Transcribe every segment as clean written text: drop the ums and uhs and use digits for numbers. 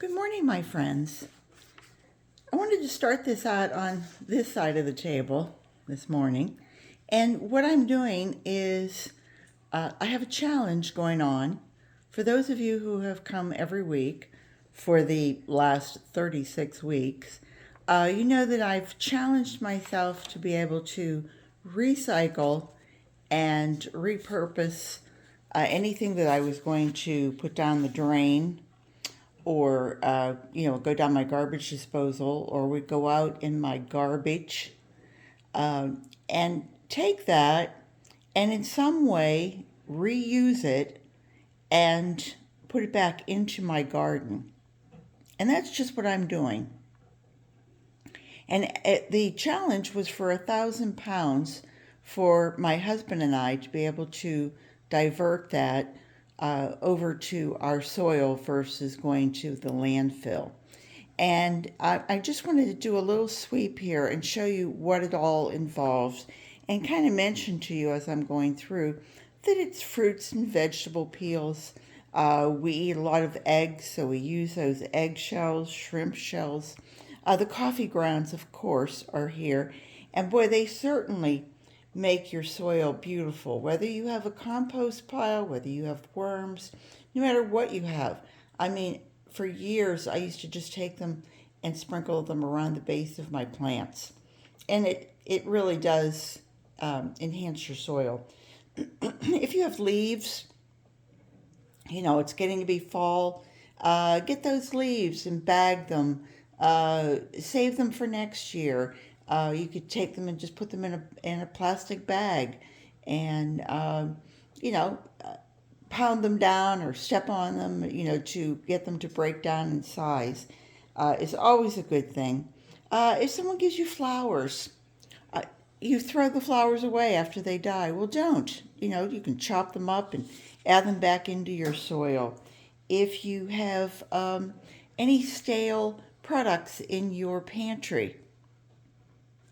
Good morning, my friends. I wanted to start this out on this side of the table this morning. And what I'm doing is I have a challenge going on. For those of you who have come every week for the last 36 weeks, you know that I've challenged myself to be able to recycle and repurpose anything that I was going to put down the drain or go down my garbage disposal, or we go out in my garbage, and take that and in some way reuse it and put it back into my garden. And that's just what I'm doing. And the challenge was for 1,000 pounds for my husband and I to be able to divert that over to our soil versus going to the landfill. And I just wanted to do a little sweep here and show you what it all involves and kind of mention to you as I'm going through that it's fruits and vegetable peels. We eat a lot of eggs, so we use those egg shells, shrimp shells. The coffee grounds, of course, are here. And boy, they certainly make your soil beautiful. Whether you have a compost pile, whether you have worms, no matter what you have. I mean, for years, I used to just take them and sprinkle them around the base of my plants. And it really does enhance your soil. If you have leaves, it's getting to be fall, get those leaves and bag them. Save them for next year. You could take them and just put them in a plastic bag and, pound them down or step on them, to get them to break down in size. Is always a good thing. If someone gives you flowers, you throw the flowers away after they die. Well, don't. You can chop them up and add them back into your soil. If you have any stale products in your pantry,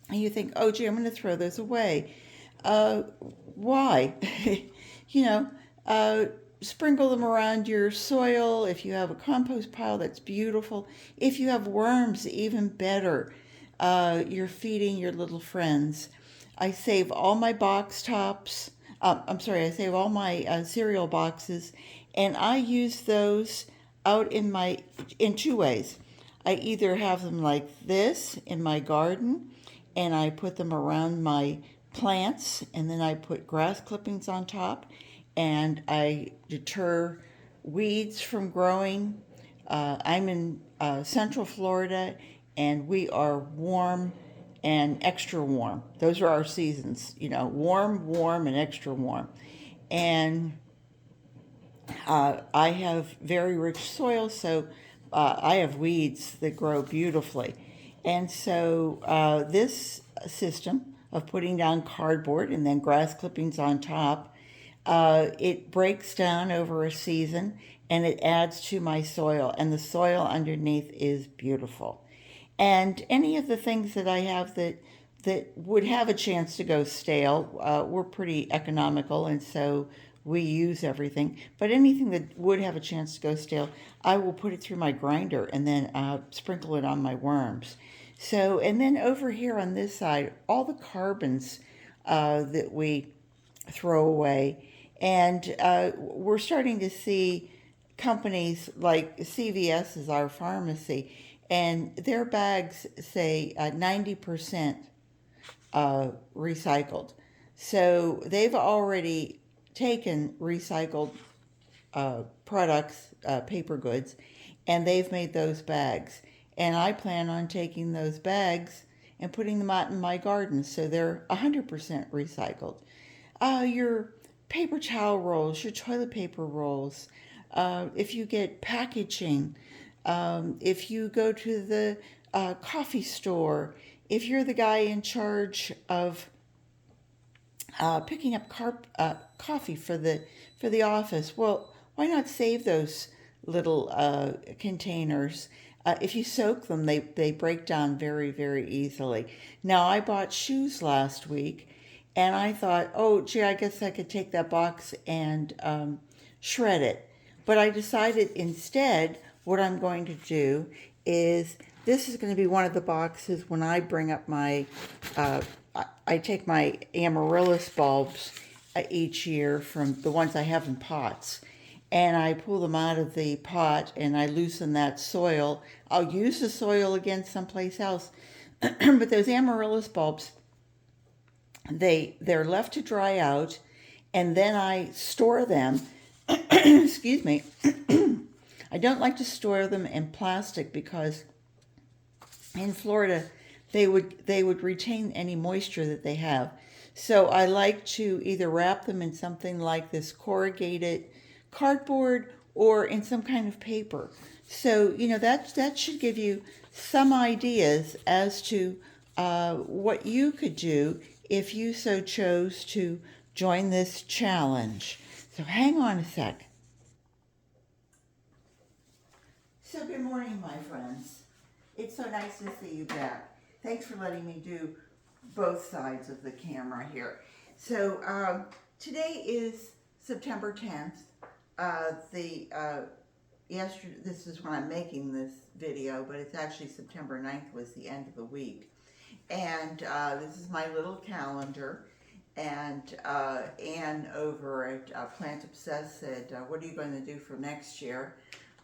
and you think, oh, gee, I'm going to throw those away. Why? Sprinkle them around your soil. If you have a compost pile, that's beautiful. If you have worms, even better. You're feeding your little friends. I save all my box tops. I save all my cereal boxes, and I use those out in two ways. I either have them like this in my garden, and I put them around my plants, and then I put grass clippings on top, and I deter weeds from growing. I'm in Central Florida, and we are warm and extra warm. Those are our seasons, warm, warm, and extra warm. And I have very rich soil, so I have weeds that grow beautifully. And so this system of putting down cardboard and then grass clippings on top, it breaks down over a season and it adds to my soil. And the soil underneath is beautiful. And any of the things that I have that would have a chance to go stale, we're pretty economical, and so we use everything. But anything that would have a chance to go stale, I will put it through my grinder and then sprinkle it on my worms. So, and then over here on this side, all the carbons that we throw away. And we're starting to see companies like CVS is our pharmacy, and their bags say 90% recycled. So they've already taken recycled products, paper goods, and they've made those bags. And I plan on taking those bags and putting them out in my garden so they're 100% recycled. Your paper towel rolls, your toilet paper rolls, if you get packaging, if you go to the coffee store, if you're the guy in charge of picking up coffee for the office, well, why not save those little containers? If you soak them, they break down very, very easily. Now, I bought shoes last week, and I thought, oh, gee, I guess I could take that box and shred it. But I decided instead, what I'm going to do is, this is going to be one of the boxes when I bring up my, I take my amaryllis bulbs each year from the ones I have in pots, and I pull them out of the pot and I loosen that soil. I'll use the soil again someplace else. But those amaryllis bulbs, they're left to dry out, and then I store them. Excuse me. I don't like to store them in plastic because in Florida they would retain any moisture that they have. So I like to either wrap them in something like this corrugated cardboard or in some kind of paper. So, that should give you some ideas as to what you could do if you so chose to join this challenge. So hang on a sec. So good morning, my friends. It's so nice to see you back. Thanks for letting me do both sides of the camera here. So today is September 10th. Yesterday, this is when I'm making this video, but it's actually September 9th was the end of the week. And this is my little calendar. And Anne over at Plant Obsessed said, what are you going to do for next year?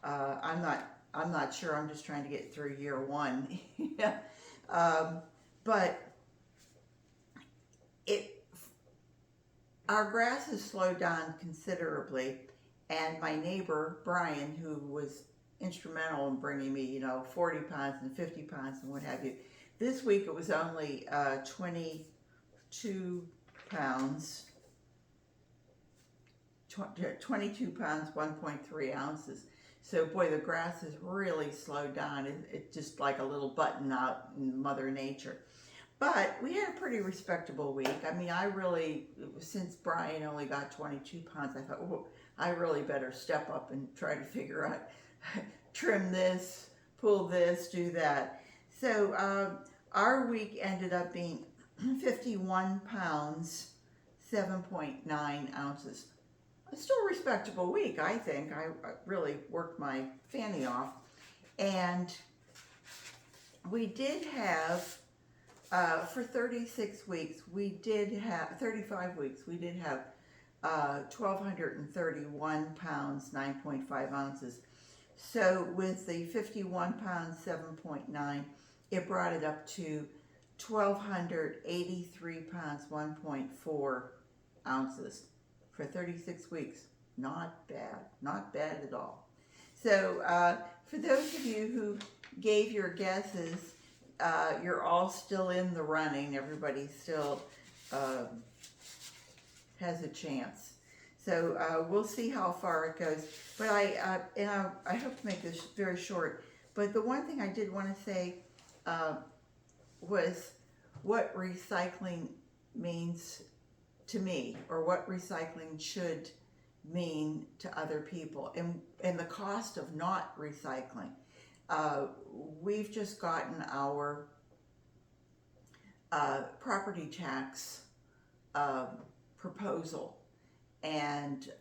I'm not sure. I'm just trying to get through year one. But our grass has slowed down considerably, and my neighbor Brian, who was instrumental in bringing me, 40 pounds and 50 pounds and what have you. This week it was only 22 pounds, 22 pounds, 1.3 ounces. So boy, the grass has really slowed down. It's just like a little button out in Mother Nature. But we had a pretty respectable week. I mean, since Brian only got 22 pounds, I thought, oh, I really better step up and try to figure out, trim this, pull this, do that. So our week ended up being 51 pounds, 7.9 ounces. Still a respectable week, I think. I really worked my fanny off. And we did have, for 36 weeks, 35 weeks, we did have 1,231 pounds, 9.5 ounces. So with the 51 pounds, 7.9, it brought it up to 1,283 pounds, 1.4 ounces. For 36 weeks. Not bad at all. So for those of you who gave your guesses, you're all still in the running. Everybody still has a chance. So we'll see how far it goes. But I hope to make this very short. But the one thing I did want to say was what recycling means to me, or what recycling should mean to other people, and the cost of not recycling. We've just gotten our property tax proposal, and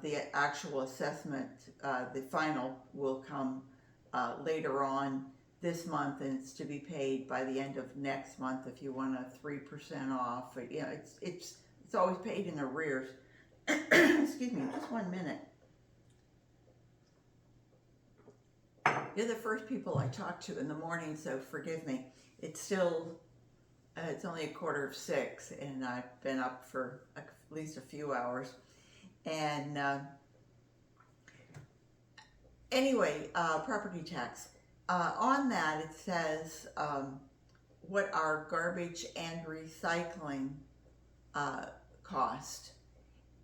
the actual assessment, the final, will come later on this month, and it's to be paid by the end of next month if you want a 3% off. It's always paid in arrears. Excuse me, just 1 minute. You're the first people I talk to in the morning, so forgive me. It's still, it's only 5:45, and I've been up for at least a few hours. And anyway, property tax. On that, it says what our garbage and recycling cost,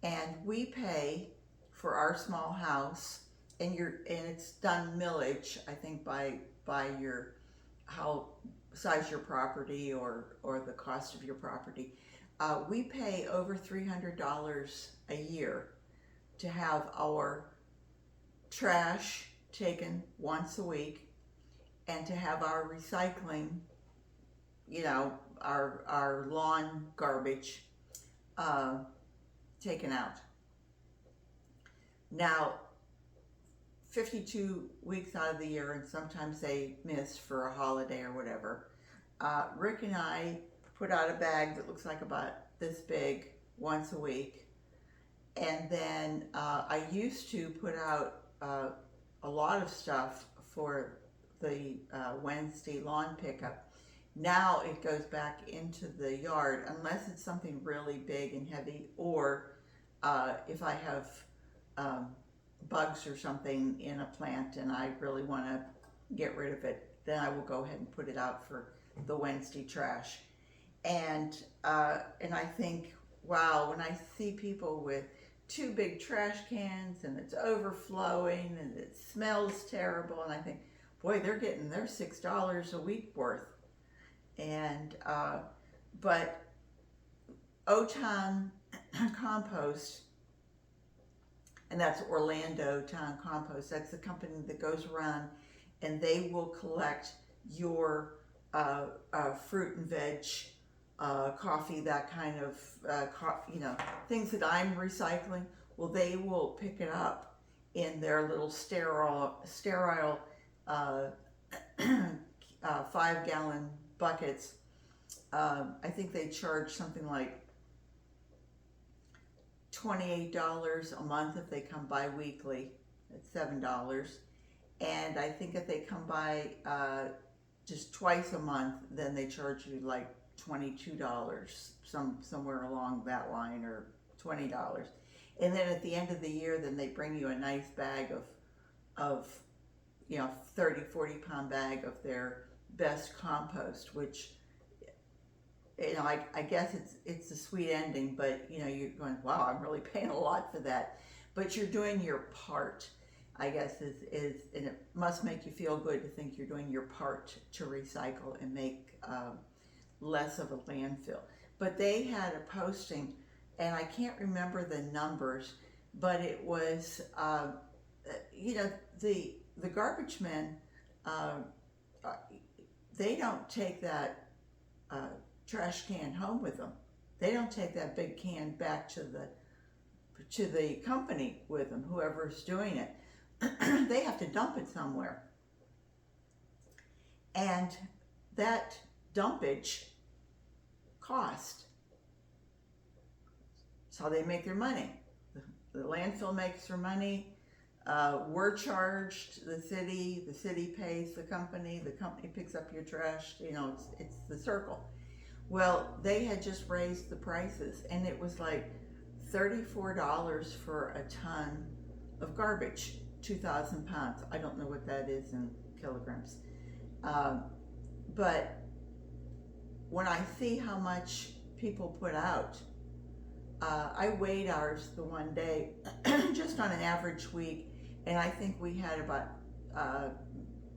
and we pay for our small house, and it's done millage, I think, by your how size your property or the cost of your property. We pay over $300 a year to have our trash taken once a week, and to have our recycling, our lawn garbage taken out. Now, 52 weeks out of the year, and sometimes they miss for a holiday or whatever. Rick and I put out a bag that looks like about this big once a week. And then I used to put out a lot of stuff for the Wednesday lawn pickup. Now it goes back into the yard unless it's something really big and heavy, or if I have bugs or something in a plant and I really want to get rid of it, then I will go ahead and put it out for the Wednesday trash. And I think, wow, when I see people with two big trash cans and it's overflowing and it smells terrible, and I think, boy, they're getting their $6 a week worth. And but O-Town Compost, and that's Orlando Town Compost, that's the company that goes around and they will collect your fruit and veg, coffee, that kind of things that I'm recycling. Well, they will pick it up in their little sterile 5-gallon buckets. I think they charge something like $28 a month if they come by weekly. It's $7. And I think if they come by just twice a month, then they charge you like $22, somewhere along that line, or $20. And then at the end of the year, then they bring you a nice bag of 30-40 pound bag of their best compost, which, I guess it's a sweet ending, but you're going, wow, I'm really paying a lot for that. But you're doing your part, I guess, is and it must make you feel good to think you're doing your part to recycle and make less of a landfill. But they had a posting, and I can't remember the numbers, but it was, the garbage men, they don't take that trash can home with them. They don't take that big can back to the company with them, whoever's doing it. They have to dump it somewhere. And that dumpage cost. That's how they make their money. The landfill makes their money. We're charged, the city pays the company picks up your trash. It's the circle. Well, they had just raised the prices, and it was like $34 for a ton of garbage, 2,000 pounds. I don't know what that is in kilograms. But when I see how much people put out, I weighed ours the one day, just on an average week, and I think we had about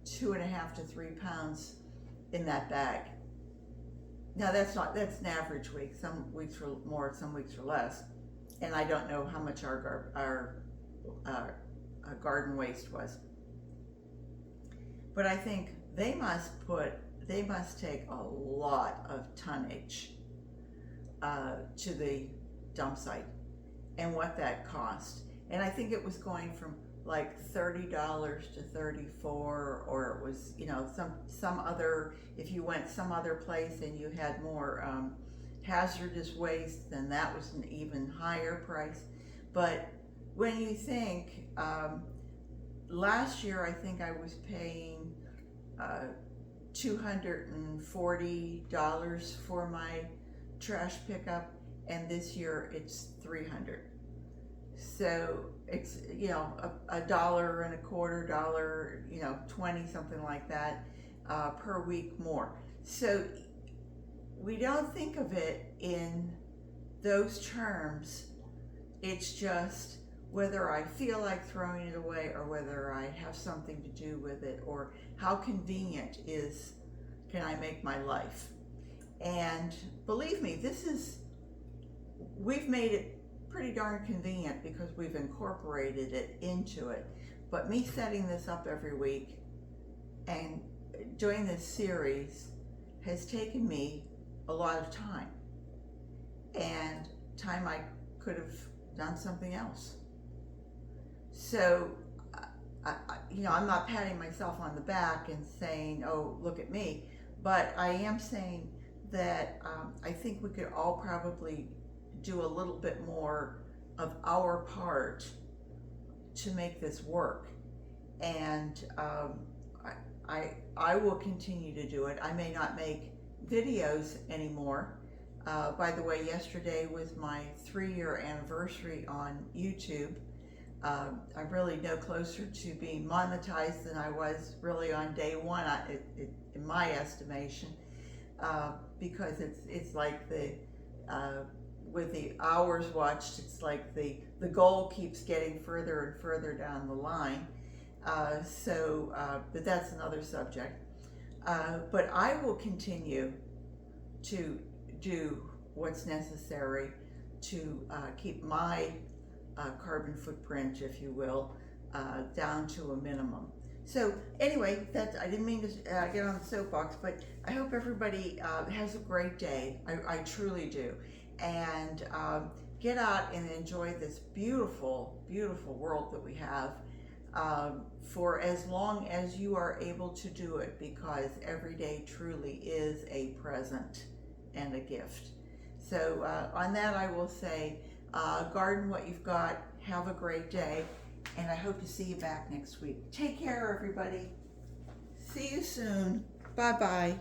2.5 to 3 pounds in that bag. Now that's an average week. Some weeks were more, some weeks were less, and I don't know how much our garden waste was. But I think they must take a lot of tonnage to the dump site, and what that cost. And I think it was going from like $30 to $34, or it was, some other, if you went some other place and you had more hazardous waste, then that was an even higher price. But when you think, last year I think I was paying $240 for my trash pickup, and this year it's $300. So it's $1.25, 20, something like that, per week more. So we don't think of it in those terms. It's just whether I feel like throwing it away, or whether I have something to do with it, or how convenient can I make my life. And believe me, we've made it pretty darn convenient because we've incorporated it into it. But me setting this up every week and doing this series has taken me a lot of time, and time I could have done something else. So I'm not patting myself on the back and saying, oh, look at me, but I am saying that I think we could all probably do a little bit more of our part to make this work. And I will continue to do it. I may not make videos anymore. By the way, yesterday was my 3-year anniversary on YouTube. I'm really no closer to being monetized than I was really on day one, in my estimation, because it's like with the hours watched, it's like the goal keeps getting further and further down the line. But that's another subject. But I will continue to do what's necessary to keep my carbon footprint, if you will, down to a minimum. So anyway, I didn't mean to get on the soapbox, but I hope everybody has a great day. I truly do. And get out and enjoy this beautiful, beautiful world that we have for as long as you are able to do it, because every day truly is a present and a gift. So on that, I will say, garden what you've got, have a great day, and I hope to see you back next week. Take care, everybody. See you soon. Bye-bye.